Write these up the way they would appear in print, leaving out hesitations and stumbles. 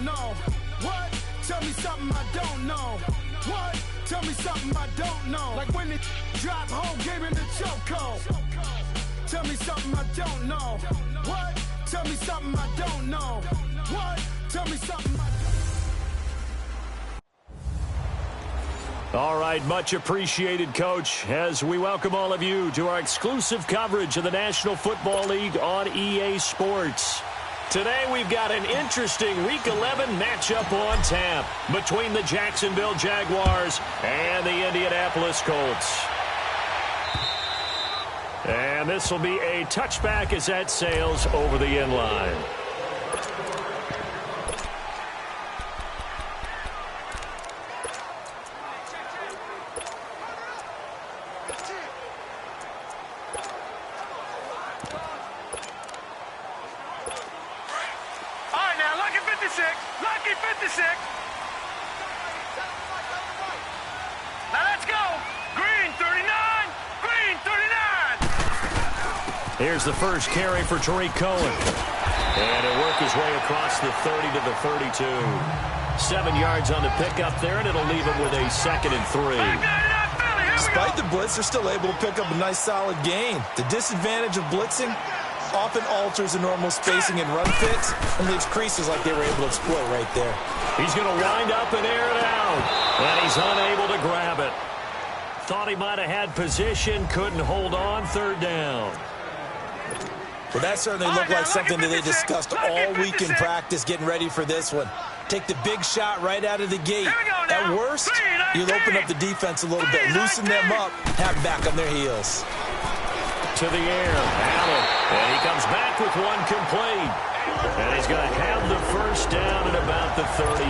know. What? Tell me something I don't know. What? Tell me something I don't know. Like when it drop whole game in the chokehold. Tell me something I don't know. What? Tell me something I don't know. What? Tell me something I don't know. All right, much appreciated, Coach, as we welcome all of you to our exclusive coverage of the National Football League on EA Sports. Today we've got an interesting Week 11 matchup on tap between the Jacksonville Jaguars and the Indianapolis Colts. And this will be a touchback as that sails over the end line. Lucky 56. Now let's go. Green 39. Green 39. Here's the first carry for Tariq Cohen. And he'll work his way across the 30 to the 32. 7 yards on the pickup there, and it'll leave him with a 2nd and 3. Despite the blitz, they're still able to pick up a nice solid gain. The disadvantage of blitzing often alters the normal spacing and run fits and leaves creases like they were able to exploit right there. He's going to wind up and air it out, and he's unable to grab it. Thought he might have had position, couldn't hold on, 3rd down. Well, that certainly looked like something that they discussed all week in practice getting ready for this one. Take the big shot right out of the gate. At worst, you'll open up the defense a little bit, loosen them up, have them back on their heels. To the air, Allen, and he comes back with one complete. And he's going to have the first down at about the 38.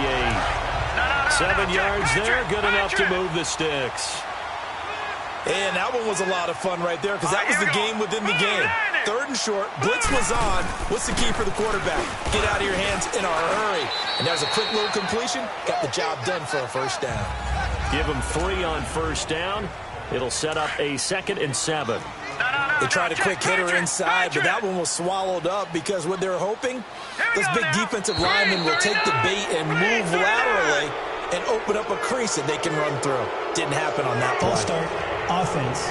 7 yards there, good enough to move the sticks. And that one was a lot of fun right there because that was the game within the game. 3rd and short, blitz was on. What's the key for the quarterback? Get out of your hands in a hurry. And there's a quick little completion. Got the job done for a first down. Give him 3 on first down. It'll set up a 2nd and 7. They tried a quick hitter inside, but that one was swallowed up because what they're hoping, those big defensive linemen will take the bait and move laterally and open up a crease that they can run through. Didn't happen on that play. Full start, offense.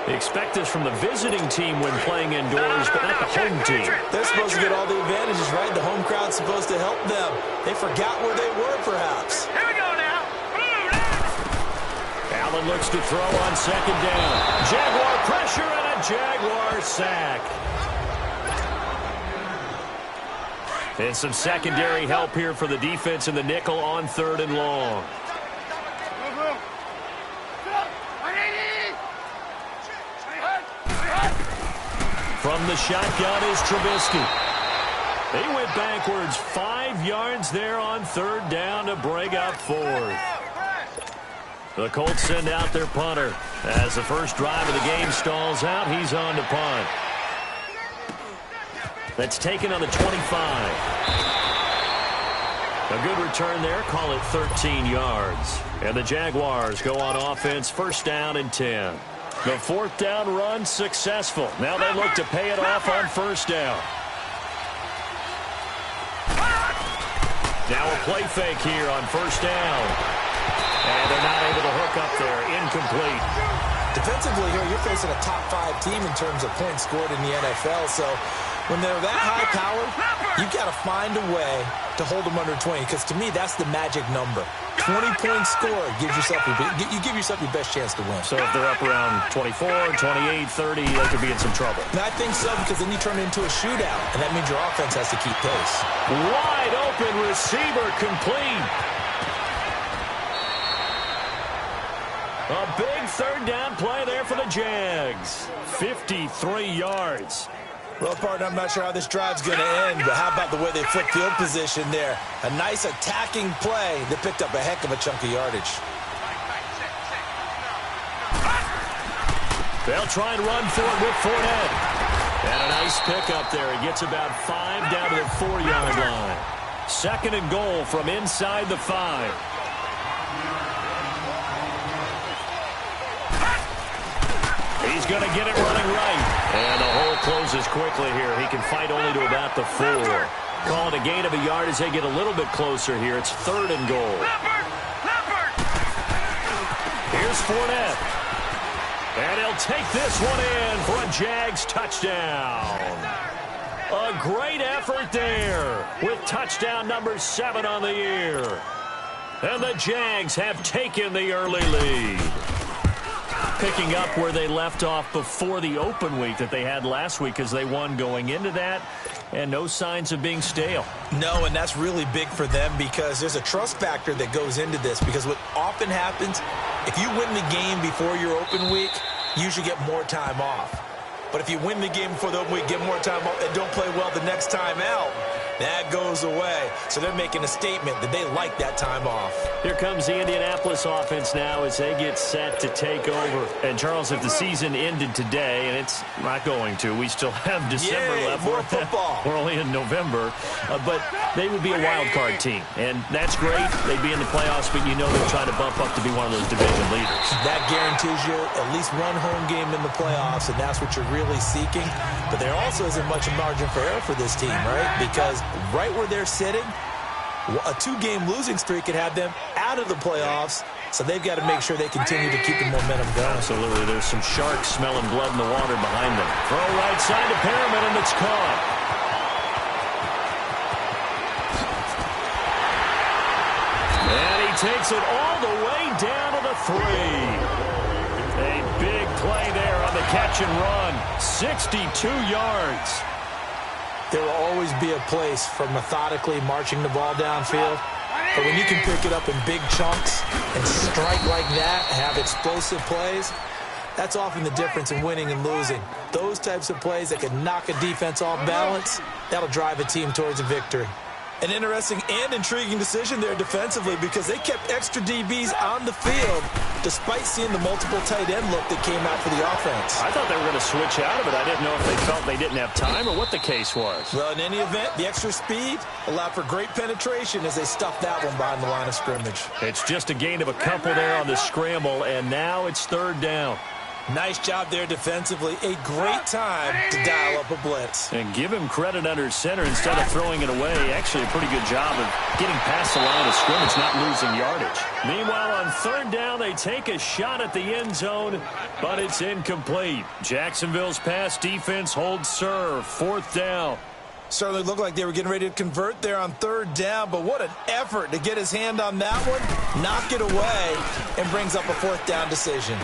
They expect this from the visiting team when playing indoors, but not the home team. They're supposed to get all the advantages, right? The home crowd's supposed to help them. They forgot where they were, perhaps. Here we go now. Allen looks to throw on 2nd down. Jaguar pressure and a Jaguar sack. And some secondary help here for the defense in the nickel on 3rd and long. From the shotgun is Trubisky. He went backwards 5 yards there on 3rd down to break up 4th. The Colts send out their punter. As the first drive of the game stalls out, he's on to punt. That's taken on the 25. A good return there. Call it 13 yards. And the Jaguars go on offense, 1st down and 10. The 4th down run successful. Now they look to pay it off on 1st down. Now a play fake here on 1st down. And they're not able to hook up there. Incomplete. Defensively here, you're facing a top 5 team in terms of points scored in the NFL. So when they're that high powered, you've got to find a way to hold them under 20. Because to me, that's the magic number. 20 points scored gives yourself you give yourself your best chance to win. So if they're up around 24, 28, 30, they could be in some trouble. And I think so, because then you turn it into a shootout, and that means your offense has to keep pace. Wide open receiver complete. A big 3rd down play there for the Jags. 53 yards. Well, partner, I'm not sure how this drive's going to end, but how about the way they flip field position there? A nice attacking play that picked up a heck of a chunk of yardage. They'll try and run for it with Fournette. And a nice pickup there. He gets about 5 down to the 4-yard line. 2nd and goal from inside the 5. He's going to get it running right. And the hole closes quickly here. He can fight only to about the 4. Call it a gain of a yard as they get a little bit closer here. It's 3rd and goal. Here's Fournette. And he'll take this one in for a Jags touchdown. A great effort there with touchdown number 7 on the year. And the Jags have taken the early lead. Picking up where they left off before the open week that they had last week as they won going into that. And no signs of being stale. No, and that's really big for them because there's a trust factor that goes into this. Because what often happens, if you win the game before your open week, you usually get more time off. But if you win the game before the open week, get more time off, and don't play well the next time out, that goes away. So they're making a statement that they like that time off. Here comes the Indianapolis offense now as they get set to take over. And, Charles, if the season ended today, and it's not going to, we still have December left. More football. We're only in November. But they would be a wild card team. And that's great. They'd be in the playoffs, but you know they're trying to bump up to be one of those division leaders. That guarantees you at least one home game in the playoffs, and that's what you're really seeking. But there also isn't much margin for error for this team, right? Because right where they're sitting, a 2-game losing streak could have them out of the playoffs, so they've got to make sure they continue to keep the momentum going. Absolutely. There's some sharks smelling blood in the water behind them. Throw right side to Perriman, and it's caught. And he takes it all the way down to the 3. A big play there on the catch and run. 62 yards. There will always be a place for methodically marching the ball downfield. But when you can pick it up in big chunks and strike like that, have explosive plays, that's often the difference in winning and losing. Those types of plays that can knock a defense off balance, that'll drive a team towards a victory. An interesting and intriguing decision there defensively because they kept extra DBs on the field despite seeing the multiple tight end look that came out for the offense. I thought they were going to switch out of it. I didn't know if they felt they didn't have time or what the case was. Well, in any event, the extra speed allowed for great penetration as they stuffed that one behind the line of scrimmage. It's just a gain of a couple there on the scramble, and now it's 3rd down. Nice job there defensively. A great time to dial up a blitz. And give him credit under center instead of throwing it away. Actually, a pretty good job of getting past the line of scrimmage, not losing yardage. Meanwhile, on 3rd down, they take a shot at the end zone, but it's incomplete. Jacksonville's pass defense holds serve. 4th down. Certainly looked like they were getting ready to convert there on 3rd down, but what an effort to get his hand on that one, knock it away, and brings up a 4th down decision.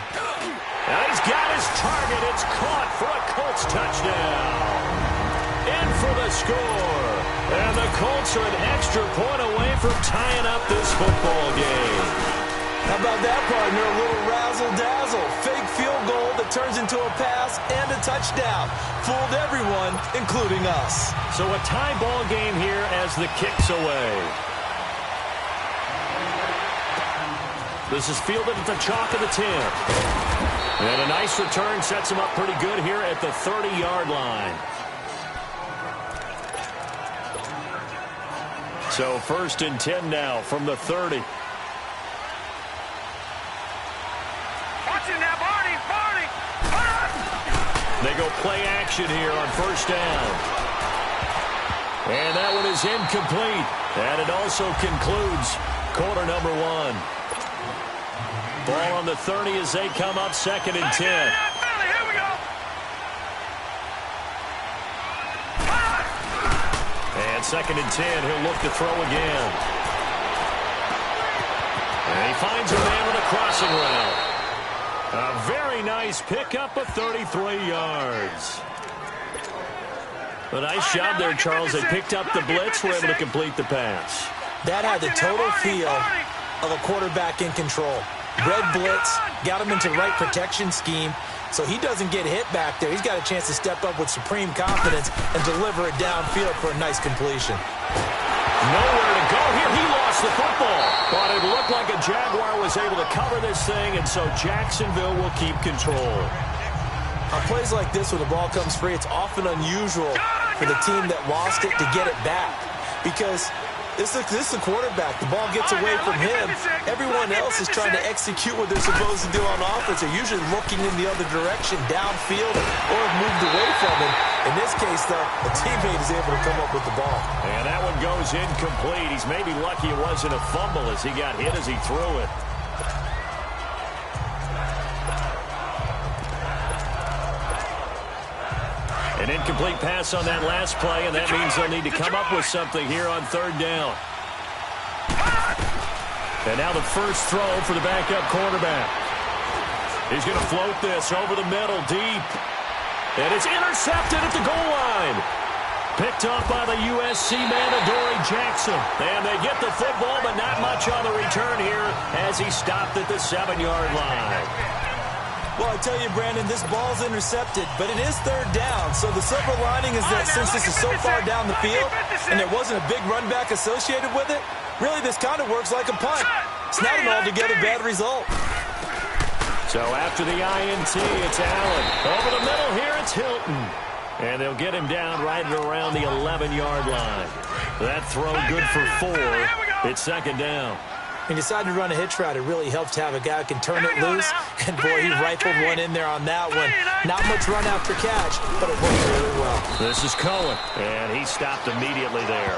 Now he's got his target. It's caught for a Colts touchdown. In for the score. And the Colts are an extra point away from tying up this football game. How about that, partner? A little razzle-dazzle. Fake field goal that turns into a pass and a touchdown. Fooled everyone, including us. So a tie ball game here as the kick's away. This is fielded at the chalk of the 10. And a nice return sets him up pretty good here at the 30-yard line. So 1st and 10 now from the 30. Watching now, Barney. They go play action here on 1st down. And that one is incomplete. And it also concludes quarter number 1. Ball on the 30 as they come up 2nd and 10. Here we go. And 2nd and 10, he'll look to throw again. And he finds a man with a crossing route. A very nice pickup of 33 yards. A nice job there, Charles. They picked up the blitz, were able to complete the pass. That had the total feel of a quarterback in control. Red blitz, got him into the right protection scheme, so he doesn't get hit back there. He's got a chance to step up with supreme confidence and deliver it downfield for a nice completion. Nowhere to go here. He lost the football. But it looked like a Jaguar was able to cover this thing, and so Jacksonville will keep control. On plays like this, when the ball comes free, it's often unusual for the team that lost it to get it back. Because This is the quarterback. The ball gets away from him. Everyone else is trying to execute what they're supposed to do on offense. They're usually looking in the other direction, downfield, or have moved away from him. In this case, though, a teammate is able to come up with the ball. And that one goes incomplete. He's maybe lucky it wasn't a fumble as he got hit as he threw it. An incomplete pass on that last play, and that means they'll need to come up with something here on third down. And now the first throw for the backup quarterback. He's going to float this over the middle, deep. And it's intercepted at the goal line. Picked off by the USC man, Adoree Jackson. And they get the football, but not much on the return here as he stopped at the 7-yard line. Well, I tell you, Brandon, this ball's intercepted, but it is third down. So the silver lining is that since this is so far down the field and there wasn't a big run back associated with it, really this kind of works like a punt. It's not an altogether bad result. So after the INT, it's Allen. Over the middle here, it's Hilton. And they'll get him down right around the 11-yard line. That throw good for 4. It's second down. He decided to run a hitch route. It really helps to have a guy who can turn it loose. And, boy, he rifled one in there on that one. Not much run after catch, but it worked really well. This is Cohen, and he stopped immediately there.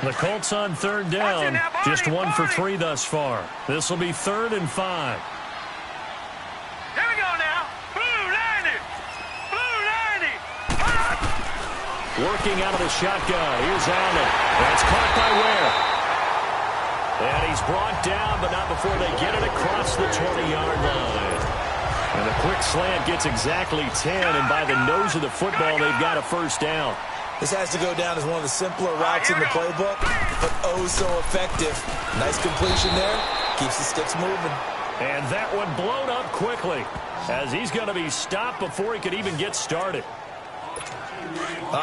The Colts on third down, just 1 for 3 thus far. This will be 3rd and 5. Here we go now. Blue 90. Blue 90. Working out of the shotgun. Here's Allen. That's caught by Ware. And he's brought down, but not before they get it across the 20-yard line. And the quick slant gets exactly 10, and by the nose of the football, they've got a first down. This has to go down as one of the simpler routes in the playbook, but oh so effective. Nice completion there. Keeps the sticks moving. And that one blown up quickly as he's going to be stopped before he could even get started.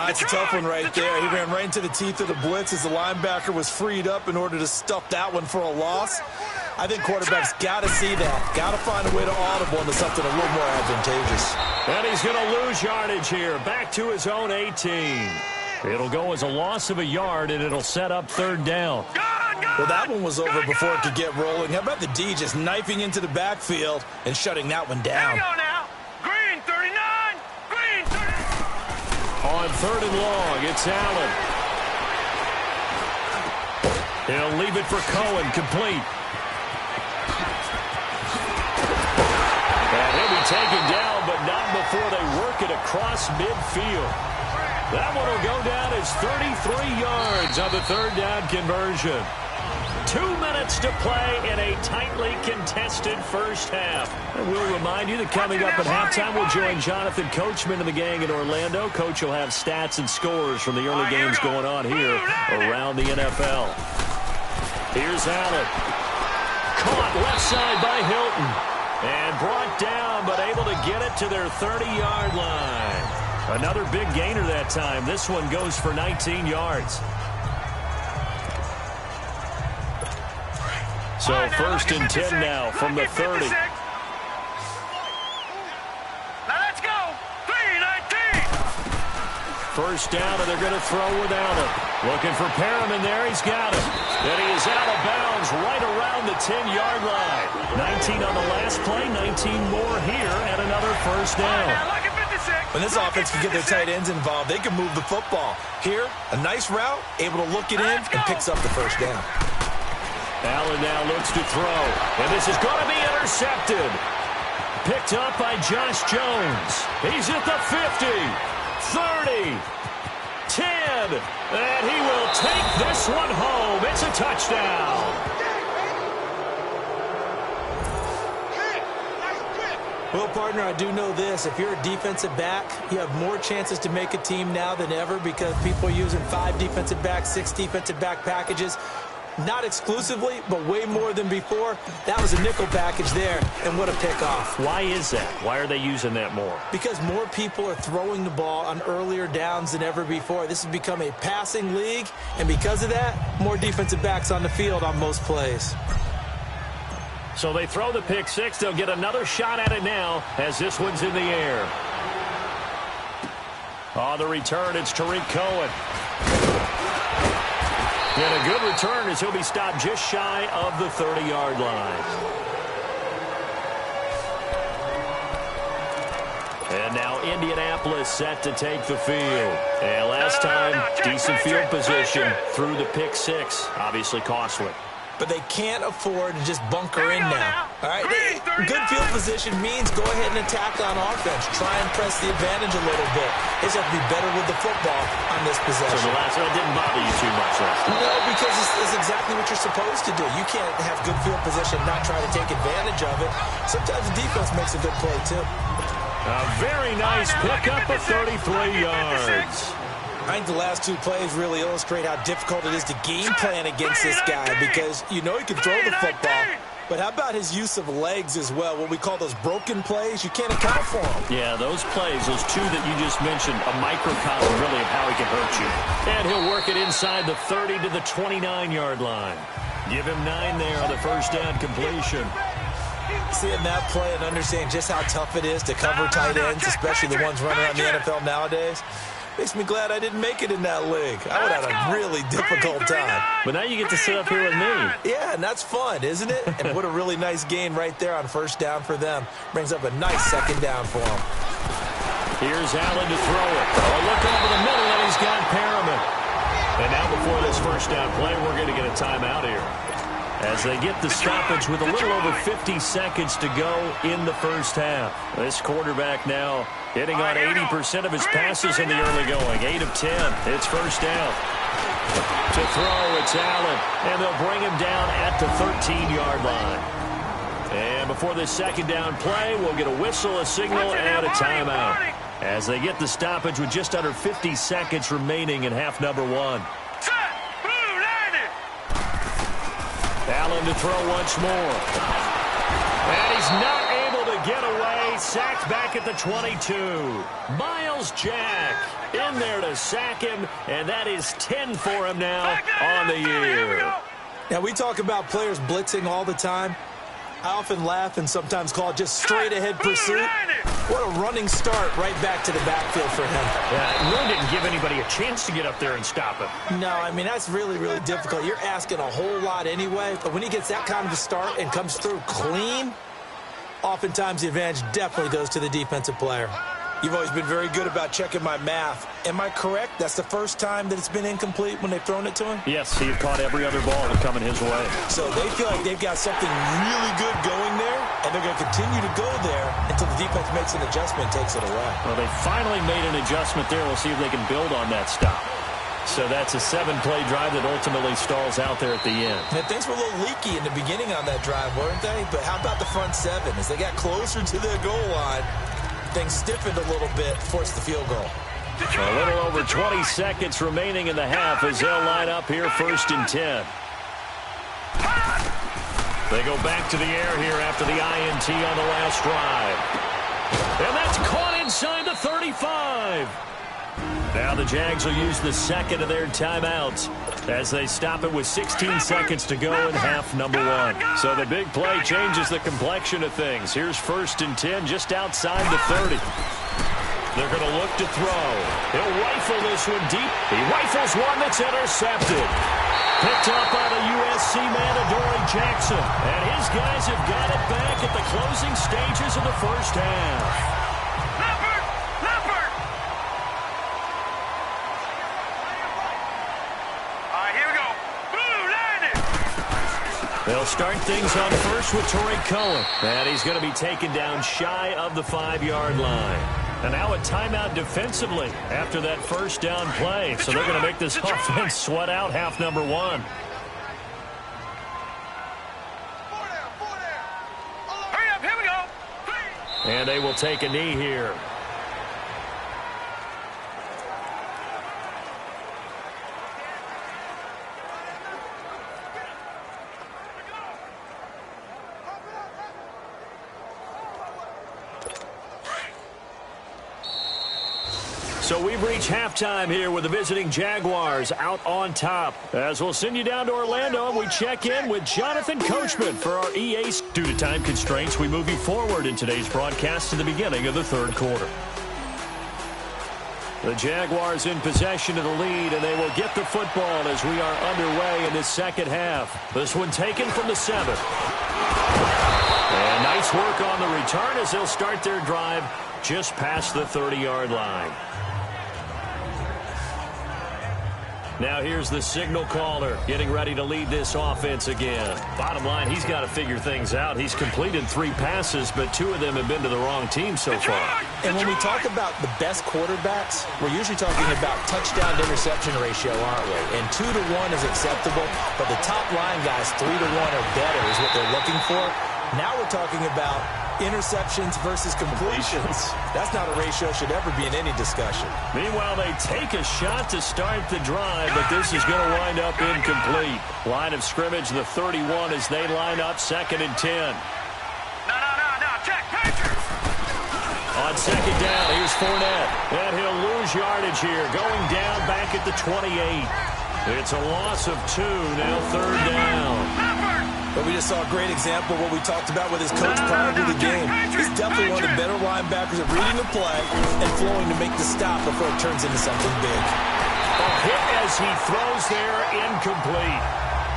It's a tough one right there. He ran right into the teeth of the blitz as the linebacker was freed up in order to stuff that one for a loss. I think quarterbacks got to see that. Got to find a way to audible into something a little more advantageous. And he's going to lose yardage here. Back to his own 18. It'll go as a loss of a yard, and it'll set up third down. Well, that one was over before it could get rolling. How about the D just knifing into the backfield and shutting that one down? Here we go now. Green 39. Green 39. On third and long, it's Allen. He'll leave it for Cohen, complete. And he'll be taken down, but not before they work it across midfield. That one will go down as 33 yards on the third down conversion. 2 minutes to play in a tightly contested first half. And we'll remind you that coming up at halftime, we'll join Jonathan Coachman and the gang in Orlando. Coach will have stats and scores from the early games going on here around the NFL. Here's Allen. Caught left side by Hilton. And brought down, but able to get it to their 30-yard line. Another big gainer that time. This one goes for 19 yards. So first and 10 now from the 30. Now let's go. 3-19. First down, and they're going to throw with Allen. Looking for Perriman there. He's got it. And he is out of bounds right around the 10-yard line. 19 on the last play, 19 more here, and another first down. When this offense can get their tight ends involved, they can move the football. Here, a nice route, able to look it in, and picks up the first down. Allen now looks to throw, and this is going to be intercepted. Picked up by Josh Jones. He's at the 50, 30, 10, and he will take this one home. It's a touchdown. Well, partner, I do know this. If you're a defensive back, you have more chances to make a team now than ever because people are using 5 defensive backs, 6 defensive back packages. Not exclusively, but way more than before. That was a nickel package there, and what a pickoff. Why is that? Why are they using that more? Because more people are throwing the ball on earlier downs than ever before. This has become a passing league, and because of that, more defensive backs on the field on most plays. So they throw the pick six. They'll get another shot at it now as this one's in the air. On the return, it's Tariq Cohen. And a good return as he'll be stopped just shy of the 30-yard line. And now Indianapolis set to take the field. And last time, decent field position through the pick six. Obviously costly. But they can't afford to just bunker in now. All right, good field position means go ahead and attack on offense. Try and press the advantage a little bit. They just have to be better with the football on this possession. So the last one didn't bother you too much, though? No, because it's exactly what you're supposed to do. You can't have good field position and not try to take advantage of it. Sometimes the defense makes a good play, too. A very nice pickup of 33 yards. I think the last two plays really illustrate how difficult it is to game plan against this guy because you know he can throw the football. But how about his use of legs as well? What we call those broken plays, you can't account for them. Yeah, those plays, those two that you just mentioned, a microcosm really of how he can hurt you. And he'll work it inside the 30 to the 29-yard line. Give him 9 there on the first down completion. Seeing that play and understanding just how tough it is to cover tight ends, especially the ones running around the NFL nowadays, makes me glad I didn't make it in that league. I would have had a really difficult time. But now you get to sit up here with me. Yeah, and that's fun, isn't it? And what a really nice gain right there on first down for them. Brings up a nice second down for them. Here's Allen to throw it. A look over the middle, and he's got Perriman. And now before this first down play, we're going to get a timeout here. As they get the stoppage with a little over 50 seconds to go in the first half. This quarterback now hitting on 80% of his passes in the early going. 8 of 10. It's first down. To throw, it's Allen. And they'll bring him down at the 13-yard line. And before this second down play, we'll get a whistle, a signal, and a timeout. As they get the stoppage with just under 50 seconds remaining in half number 1. Allen to throw once more. And he's not able to get away. Sacked back at the 22. Miles Jack in there to sack him. And that is 10 for him now on the year. Now, we talk about players blitzing all the time. I often laugh and sometimes call it just straight-ahead pursuit. What a running start right back to the backfield for him. Yeah, really didn't give anybody a chance to get up there and stop him. No, I mean, that's really, really difficult. You're asking a whole lot anyway, but when he gets that kind of a start and comes through clean, oftentimes the advantage definitely goes to the defensive player. You've always been very good about checking my math. Am I correct? That's the first time that it's been incomplete when they've thrown it to him? Yes, he had caught every other ball that coming his way. So they feel like they've got something really good going there, and they're going to continue to go there until the defense makes an adjustment and takes it away. Well, they finally made an adjustment there. We'll see if they can build on that stop. So that's a 7-play drive that ultimately stalls out there at the end. And things were a little leaky in the beginning on that drive, weren't they? But how about the front 7? As they got closer to their goal line, things stiffened a little bit, forced the field goal. A little over 20 seconds remaining in the half as they'll line up here first and 10. They go back to the air here after the INT on the last drive. And that's caught inside the 35. Now the Jags will use the second of their timeouts as they stop it with 16 seconds to go in half number 1. So the big play changes the complexion of things. Here's first and 10 just outside the 30. They're going to look to throw. He'll rifle this one deep. He rifles one that's intercepted. Picked up by the USC man, Adoree Jackson. And his guys have got it back at the closing stages of the first half. They'll start things on first with Torrey Cohen. And he's going to be taken down shy of the 5-yard line. And now a timeout defensively after that first down play. So they're going to make this offense sweat out half number 1. Hurry up, here we go. And they will take a knee here. So we've reached halftime here with the visiting Jaguars out on top. As we'll send you down to Orlando, and we check in with Jonathan Coachman for our EA. Due to time constraints, we move you forward in today's broadcast to the beginning of the third quarter. The Jaguars in possession of the lead, and they will get the football as we are underway in this second half. This one taken from the 7. And nice work on the return as they'll start their drive just past the 30-yard line. Now here's the signal caller getting ready to lead this offense again. Bottom line, he's got to figure things out. He's completed 3 passes, but 2 of them have been to the wrong team so far. And when we talk about the best quarterbacks, we're usually talking about touchdown-to-interception ratio, aren't we? And 2 to 1 is acceptable, but the top line guys, 3 to 1 or better is what they're looking for. Now we're talking about interceptions versus completions. That's not a ratio should ever be in any discussion. Meanwhile, they take a shot to start the drive, but this is going to wind up incomplete. Line of scrimmage, the 31, as they line up 2nd and 10. No, check, Patriots. On 2nd down, here's Fournette. And he'll lose yardage here, going down back at the 28. It's a loss of 2, now 3rd down. But we just saw a great example of what we talked about with his coach prior to the game. He's definitely one of the better linebackers at reading the play and flowing to make the stop before it turns into something big. A hit as he throws there, incomplete.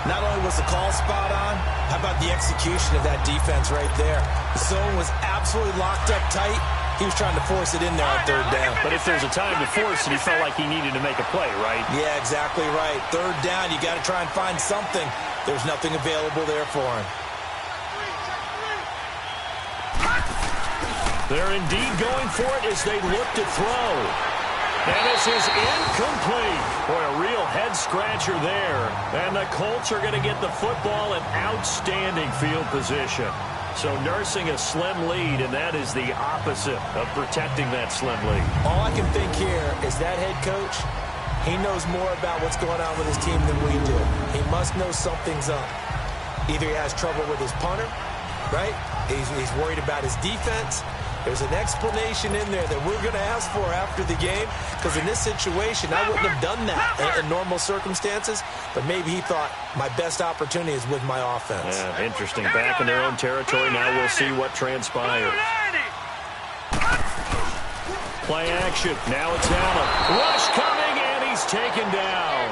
Not only was the call spot on, how about the execution of that defense right there? The zone was absolutely locked up tight. He was trying to force it in there on 3rd down. But if there's a time to force it, he felt like he needed to make a play, right? Yeah, exactly right. 3rd down, you got to try and find something. There's nothing available there for him. They're indeed going for it as they look to throw. And this is incomplete. Boy, a real head-scratcher there. And the Colts are going to get the football in outstanding field position. So nursing a slim lead, and that is the opposite of protecting that slim lead. All I can think here is that head coach, he knows more about what's going on with his team than we do. He must know something's up. Either he has trouble with his punter, right? He's worried about his defense. There's an explanation in there that we're going to ask for after the game, because in this situation, I wouldn't have done that in normal circumstances, but maybe he thought my best opportunity is with my offense. Yeah, interesting. Back in their own territory. Now we'll see what transpires. Play action. Now it's Allen. Rush coming, and he's taken down.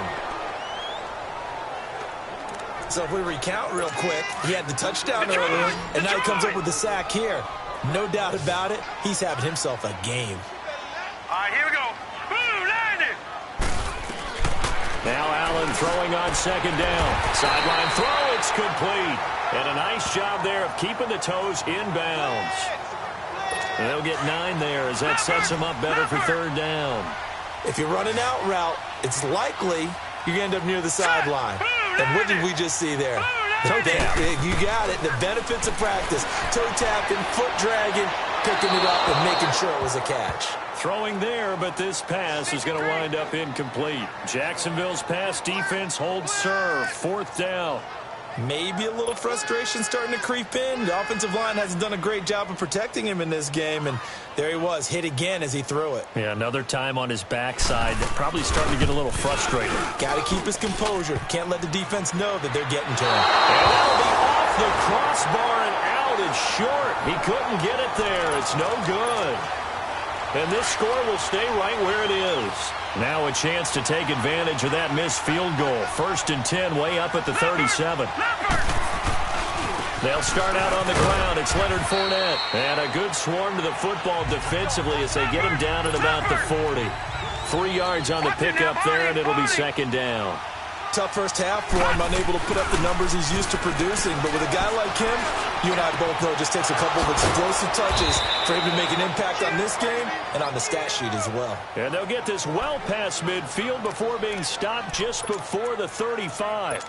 So if we recount real quick, he had the touchdown earlier, and now he comes up with the sack here. No doubt about it, he's having himself a game. All right, here we go. Boom, landed. Now Allen throwing on 2nd down. Sideline throw, it's complete. And a nice job there of keeping the toes inbounds. And they'll get 9 there as that sets them up better for 3rd down. If you're running out route, it's likely you're going to end up near the sideline. And what did we just see there? Toe tap. You got it. The benefits of practice. Toe tapping, foot dragging, picking it up, and making sure it was a catch. Throwing there, but this pass is going to wind up incomplete. Jacksonville's pass defense holds serve. 4th down. Maybe a little frustration starting to creep in. The offensive line hasn't done a great job of protecting him in this game, and there he was, hit again as he threw it. Yeah, another time on his backside. Probably starting to get a little frustrated. Got to keep his composure. Can't let the defense know that they're getting to him. And that'll be off the crossbar and out. It's short. He couldn't get it there. It's no good. And this score will stay right where it is. Now a chance to take advantage of that missed field goal. 1st and 10, way up at the 37. They'll start out on the ground. It's Leonard Fournette. And a good swarm to the football defensively as they get him down at about the 40. 3 yards on the pickup there, and it'll be 2nd down. Tough first half for him, unable to put up the numbers he's used to producing. But with a guy like him, you and I both know it just takes a couple of explosive touches for him to make an impact on this game and on the stat sheet as well. And they'll get this well past midfield before being stopped just before the 35.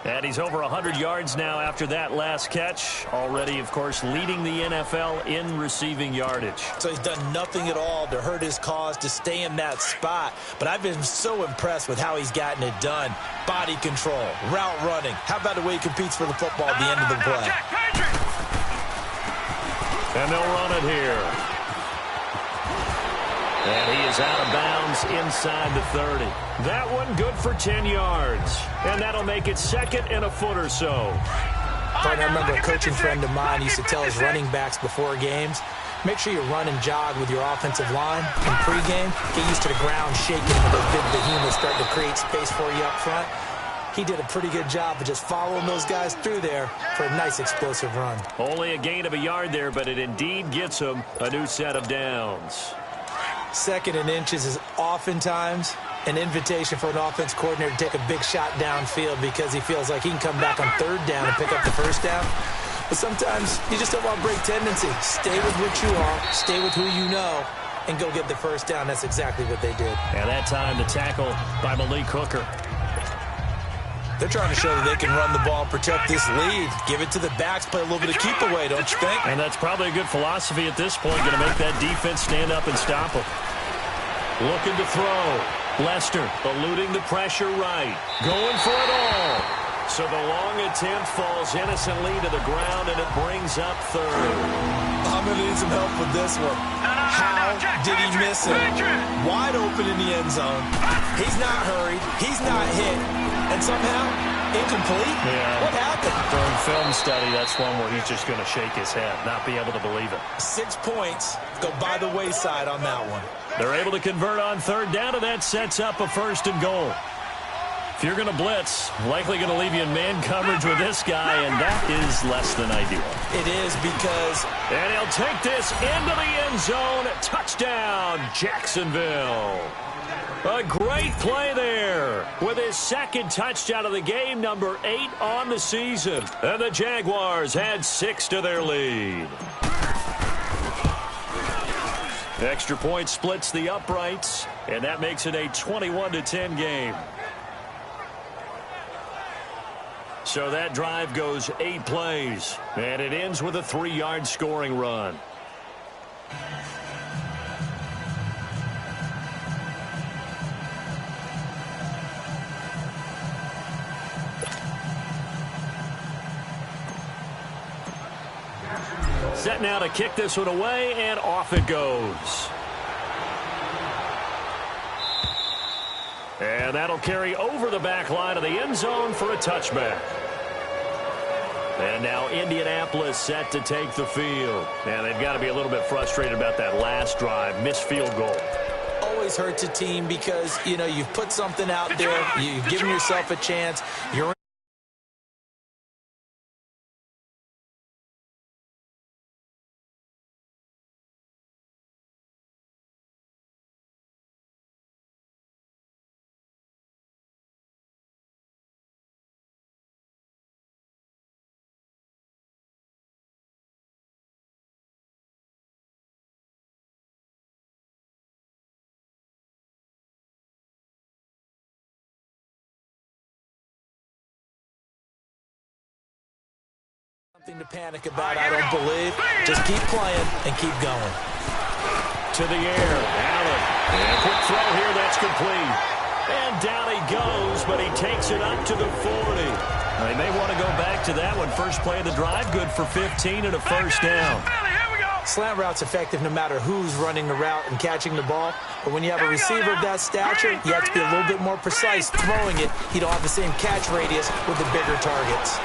And he's over 100 yards now after that last catch. Already, of course, leading the NFL in receiving yardage. So he's done nothing at all to hurt his cause, to stay in that spot. But I've been so impressed with how he's gotten it done. Body control, route running. How about the way he competes for the football at the end of the play? And they'll run it here. And he is out of bounds inside the 30. That one good for 10 yards. And that'll make it 2nd and a foot or so. I remember a coaching friend of mine used to tell his running backs before games, Make sure you run and jog with your offensive line in pregame. Get used to the ground shaking when those big behemoths start to create space for you up front. He did a pretty good job of just following those guys through there for a nice explosive run. Only a gain of a yard there, but it indeed gets him a new set of downs. 2nd and inches is oftentimes an invitation for an offense coordinator to take a big shot downfield because he feels like he can come back on 3rd down and pick up the 1st down. But sometimes you just don't want to break tendency. Stay with what you are, stay with who you know, and go get the 1st down. That's exactly what they did. And that time, the tackle by Malik Hooker. They're trying to show that they can run the ball and protect this lead. Give it to the backs, play a little bit of keep away, don't you think? And that's probably a good philosophy at this point, going to make that defense stand up and stop them. Looking to throw. Lester eluding the pressure right. Going for it all. So the long attempt falls innocently to the ground, and it brings up 3rd. I'm going to need some help with this one. How did he miss it? Wide open in the end zone. He's not hurried. He's not hit. And somehow, incomplete? Yeah. What happened? During film study, that's one where he's just going to shake his head, not be able to believe it. 6 points go by the wayside on that one. They're able to convert on 3rd down, and that sets up a 1st and goal. If you're going to blitz, likely going to leave you in man coverage with this guy, and that is less than ideal. It is because... And he'll take this into the end zone. Touchdown, Jacksonville. A great play there with his 2nd touchdown of the game, number 8 on the season. And the Jaguars add 6 to their lead. Extra point splits the uprights, and that makes it a 21-10 game. So that drive goes 8 plays, and it ends with a 3-yard scoring run. Set now to kick this one away, and off it goes. And that'll carry over the back line of the end zone for a touchback. And now Indianapolis set to take the field. And they've got to be a little bit frustrated about that last drive, missed field goal. Always hurts a team because, you know, you've put something out there, you've given yourself a chance, you're something to panic about, I don't believe. Just keep playing and keep going. To the air, Allen. And quick throw here, that's complete. And down he goes, but he takes it up to the 40. They may want to go back to that one. First play of the drive, good for 15 and a 1st down. Slant route's effective no matter who's running the route and catching the ball. But when you have a receiver of that stature, you have to be a little bit more precise throwing it. You don't have the same catch radius with the bigger targets.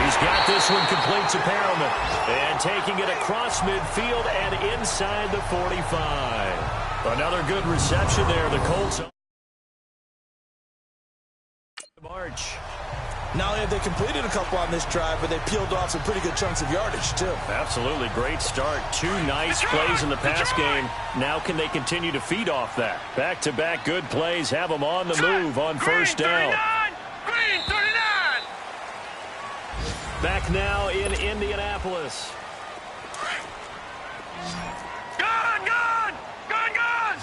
He's got this one complete to Perriman. And taking it across midfield and inside the 45. Another good reception there. The Colts march. Not only have they completed a couple on this drive, but they peeled off some pretty good chunks of yardage, too. Absolutely. Great start. 2 nice plays in the pass game. Now can they continue to feed off that? Back-to-back good plays have them on the move on 1st down. Green 39! Back now in Indianapolis. Gone! Gone! Gone! Gone!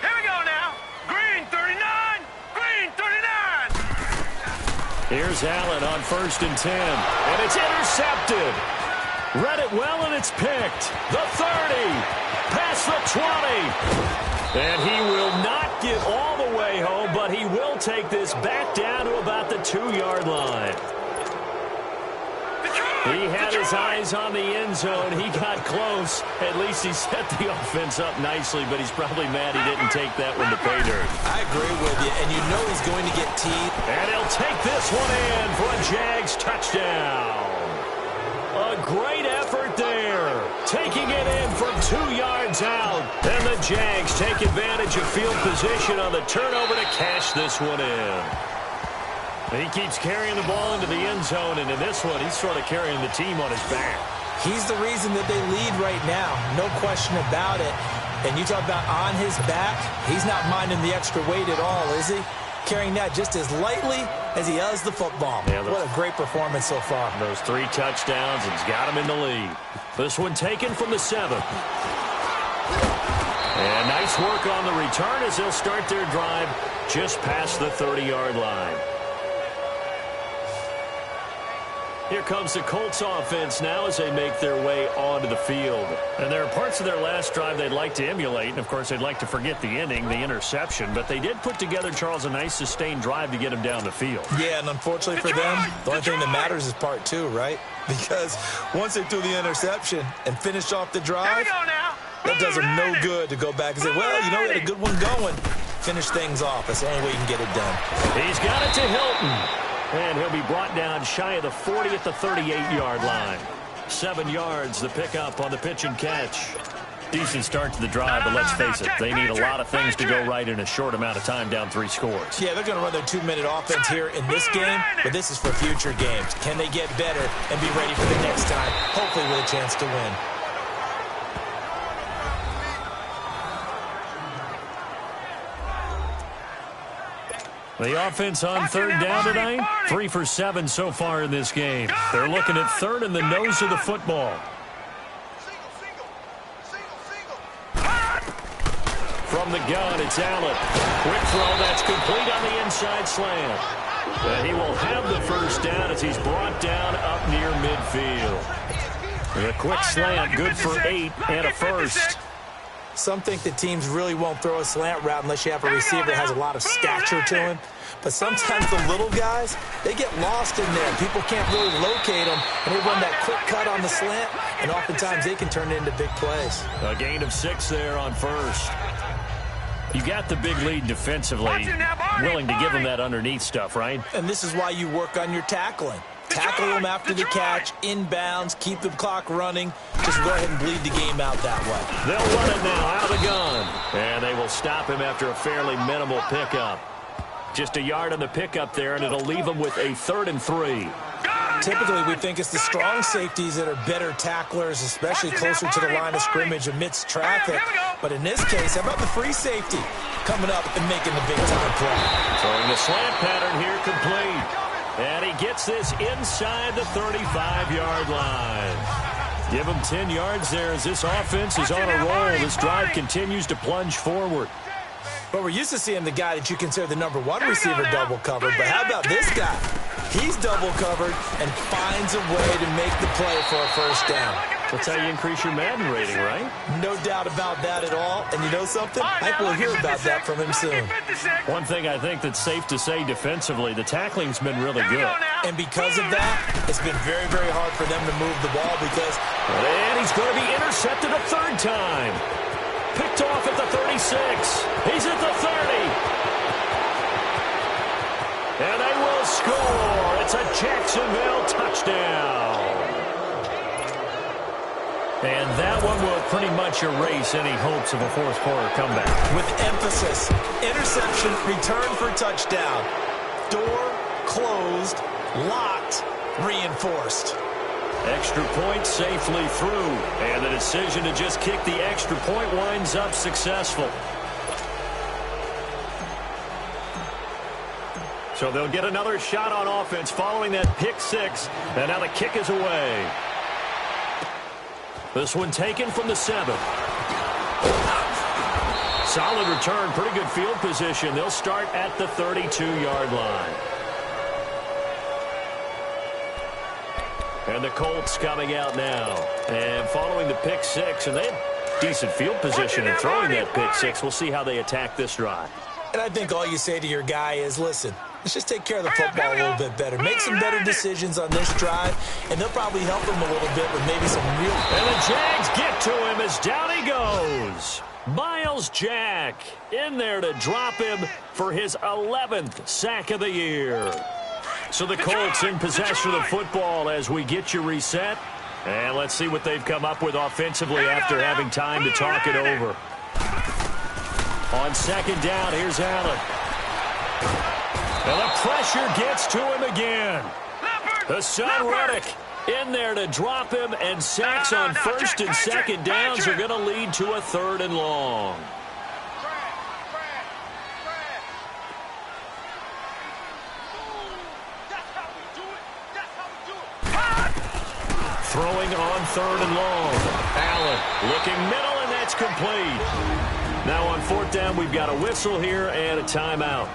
Here we go now. Green 39! Green 39! Here's Allen on 1st and 10. And it's intercepted. Read it well, and it's picked. The 30. Past the 20. And he will not get all the way home, but he will take this back down to about the 2-yard line. He had his eyes on the end zone. He got close. At least he set the offense up nicely, but he's probably mad he didn't take that one to pay dirt. I agree with you, and you know he's going to get teed. And he'll take this one in for a Jags touchdown. A great effort there. Taking it in from 2 yards out. And the Jags take advantage of field position on the turnover to cash this one in. He keeps carrying the ball into the end zone, and in this one, he's sort of carrying the team on his back. He's the reason that they lead right now. No question about it. And you talk about on his back, he's not minding the extra weight at all, is he? Carrying that just as lightly as he does the football. Yeah, what a great performance so far. Those 3 touchdowns, it's got him in the lead. This one taken from the 7. And nice work on the return as they'll start their drive just past the 30-yard line. Here comes the Colts offense now as they make their way onto the field. And there are parts of their last drive they'd like to emulate. And, of course, they'd like to forget the inning, the interception. But they did put together, Charles, a nice sustained drive to get him down the field. Yeah, and unfortunately for them, the only thing that matters is part 2, right? Because once they threw the interception and finished off the drive, that does them no good to go back and say, well, you know, we had a good one going. Finish things off. That's the only way you can get it done. He's got it to Hilton. And he'll be brought down shy of the 40 at the 38-yard line. 7 yards, the pickup on the pitch and catch. Decent start to the drive, but let's face it, they need a lot of things to go right in a short amount of time, down 3 scores. Yeah, they're going to run their 2-minute offense here in this game, but this is for future games. Can they get better and be ready for the next time, hopefully with a chance to win? The offense on 3rd down tonight, 3 for 7 so far in this game. They're looking at 3rd in the nose of the football. From the gun, it's Allen. Quick throw, that's complete on the inside slant. And he will have the first down as he's brought down up near midfield. The quick slant, good for 8 and a first. Some think that teams really won't throw a slant route unless you have a receiver that has a lot of stature to him. But sometimes the little guys, they get lost in there. People can't really locate them, and they run that quick cut on the slant, and oftentimes they can turn it into big plays. A gain of 6 there on first. You got the big lead defensively, willing to give them that underneath stuff, right? And this is why you work on your tackling. Tackle them after the catch, inbounds, keep the clock running. Just go ahead and bleed the game out that way. They'll run it now out of the gun. And they will stop him after a fairly minimal pickup. Just a yard on the pickup there, and it'll leave them with a 3rd and 3. Typically, we think it's the strong safeties that are better tacklers, especially closer to the line of scrimmage amidst traffic. But in this case, how about the free safety coming up and making the big-time play? Throwing the slant pattern here complete. And he gets this inside the 35-yard line. Give him 10 yards there as this offense is on a roll. This drive continues to plunge forward. But we're used to seeing the guy that you consider the number 1 receiver double covered. But how about this guy? He's double covered and finds a way to make the play for a first down. That's how you increase your Madden rating, right? No doubt about that at all. And you know something? I think we'll hear about that from him soon. One thing I think that's safe to say defensively, the tackling's been really good. And because of that, it's been very, very hard for them to move the ball because... And he's going to be intercepted a 3rd time. Picked off at the 36. He's at the 30. And they will score. It's a Jacksonville touchdown. And that one will pretty much erase any hopes of a 4th quarter comeback. With emphasis, interception, return for touchdown. Door closed, locked, reinforced. Extra point safely through. And the decision to just kick the extra point winds up successful. So they'll get another shot on offense following that pick 6. And now the kick is away. This one taken from the 7. Solid return, pretty good field position. They'll start at the 32-yard line. And the Colts coming out now. And following the pick 6, and they have decent field position in throwing that pick 6. We'll see how they attack this drive. And I think all you say to your guy is, listen, let's just take care of the football a little bit better. Make some better decisions on this drive, and they'll probably help him a little bit with maybe some real... And the Jags get to him as down he goes. Miles Jack in there to drop him for his 11th sack of the year. So the Colts in possession of the football as we get you reset. And let's see what they've come up with offensively after having time to talk it over. On second down, here's Allen. And the pressure gets to him again. Hassan Reddick in there to drop him, and sacks on first and second downs are going to lead to a 3rd and long. Throwing on 3rd and long. Allen looking middle, and that's complete. Now on 4th down, we've got a whistle here and a timeout,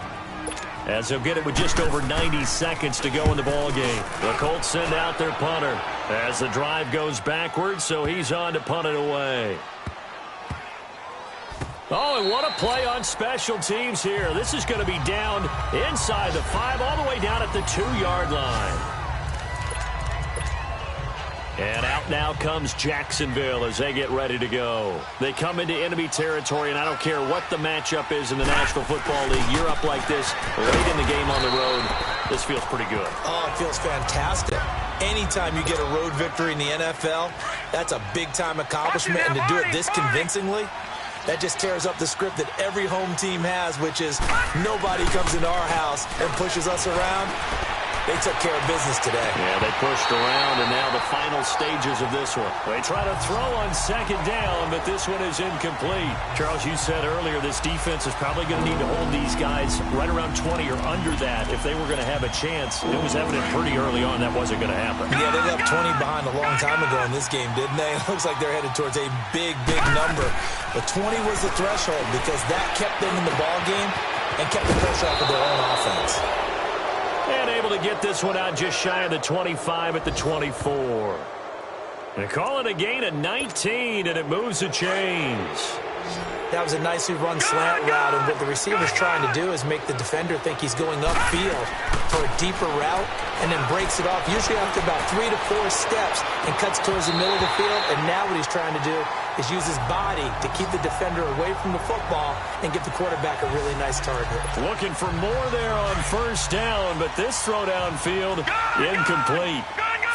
as they'll get it with just over 90 seconds to go in the ball game. The Colts send out their punter as the drive goes backwards, so he's on to punt it away. Oh, and what a play on special teams here. This is going to be down inside the 5, all the way down at the 2-yard line. And out now comes Jacksonville as they get ready to go. They come into enemy territory, and I don't care what the matchup is in the National Football League. You're up like this late in the game on the road. This feels pretty good. Oh, it feels fantastic. Anytime you get a road victory in the NFL, that's a big-time accomplishment, and to do it this convincingly, that just tears up the script that every home team has, which is nobody comes into our house and pushes us around. They took care of business today. Yeah, they pushed around, and now the final stages of this one. They try to throw on second down, but this one is incomplete. Charles, you said earlier this defense is probably going to need to hold these guys right around 20 or under that if they were going to have a chance. It was evident pretty early on that wasn't going to happen. Yeah, they left 20 behind a long time ago in this game, didn't they? It looks like they're headed towards a big, big number. But 20 was the threshold because that kept them in the ball game and kept the pressure off of their own offense. And able to get this one out just shy of the 25 at the 24. They call it a gain of 19, and it moves the chains. That was a nicely run slant route, and what the receiver's trying to do is make the defender think he's going upfield for a deeper route, and then breaks it off, usually after about 3 to 4 steps, and cuts towards the middle of the field. And now what he's trying to do is use his body to keep the defender away from the football and give the quarterback a really nice target. Looking for more there on first down, but this throw downfield incomplete.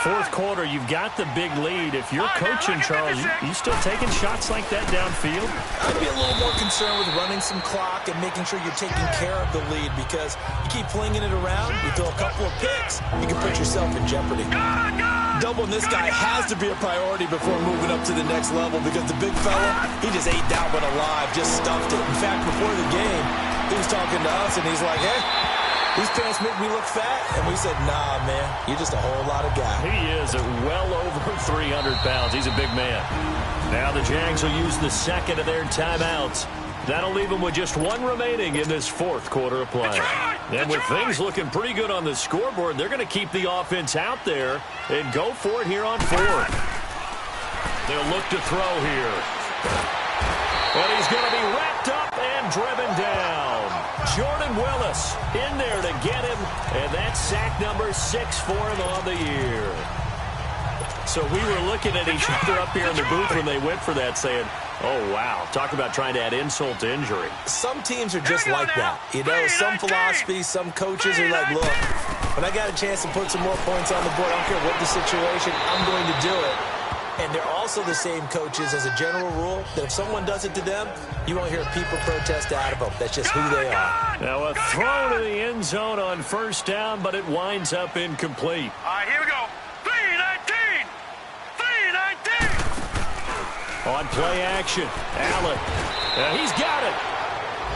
Fourth quarter, you've got the big lead. If you're coaching, Charles, you still taking shots like that downfield? I'd be a little more concerned with running some clock and making sure you're taking care of the lead, because you keep flinging it around, you throw a couple of picks, you can put yourself in jeopardy. Doubling this guy has to be a priority before moving up to the next level, because the big fella, he just ate that one alive, just stuffed it. In fact, before the game, he was talking to us, and he's like, hey, these pants make me look fat. And we said, nah, man, you're just a whole lot of guy. He is at well over 300 pounds. He's a big man. Now the Jags will use the second of their timeouts. That'll leave them with just one remaining in this fourth quarter of play. And with things looking pretty good on the scoreboard, they're going to keep the offense out there and go for it here on fourth. They'll look to throw here. And he's going to be wrapped up and driven down. Jordan Willis in there to get him, and that's sack number 6 for him on the year. So we were looking at each other up here in the booth when they went for that, saying, oh, wow, talk about trying to add insult to injury. Some teams are just like that. You know, some philosophies, some coaches are like, look, when I got a chance to put some more points on the board, I don't care what the situation, I'm going to do it. And they're also the same coaches as a general rule that if someone does it to them, you won't hear people protest out of them. That's just who they are. Now a throw to the end zone on first down, but it winds up incomplete. All right, here we go. 3-19. 3-19. On play action, Allen. He's got it.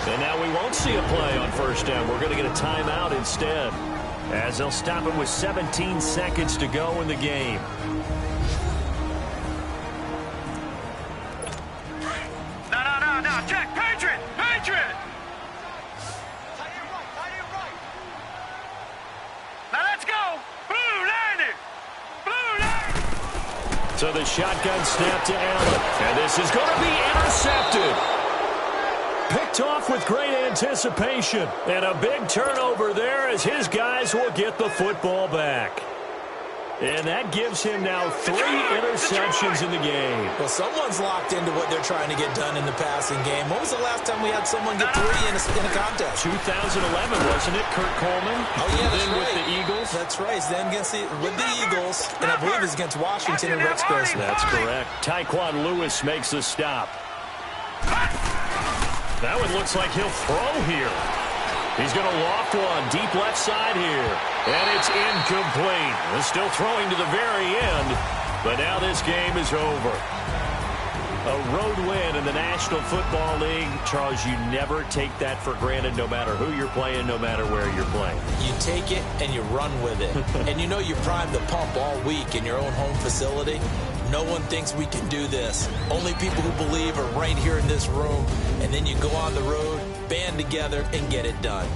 And now we won't see a play on first down. We're going to get a timeout instead, as they'll stop it with 17 seconds to go in the game. No, check. Patriot. Now let's go. Blue 90. So the shotgun snap to Allen. And this is going to be intercepted. Picked off with great anticipation. And a big turnover there as his guys will get the football back. And that gives him now 3 interceptions in the game. Well, someone's locked into what they're trying to get done in the passing game. When was the last time we had someone get 3 in a contest? 2011, wasn't it? Kurt Coleman. Oh, yeah, that's then right. with the Eagles. That's right. Then with the Eagles, and I believe it's against Washington and Rex Grossman. That's correct. Tyquan Lewis makes the stop. That one looks like he'll throw here. He's going to loft one deep left side here. And it's incomplete. They're still throwing to the very end. But now this game is over. A road win in the National Football League. Charles, you never take that for granted no matter who you're playing, no matter where you're playing. You take it and you run with it. And you know you primed the pump all week in your own home facility. No one thinks we can do this. Only people who believe are right here in this room. And then you go on the road, band together, and get it done.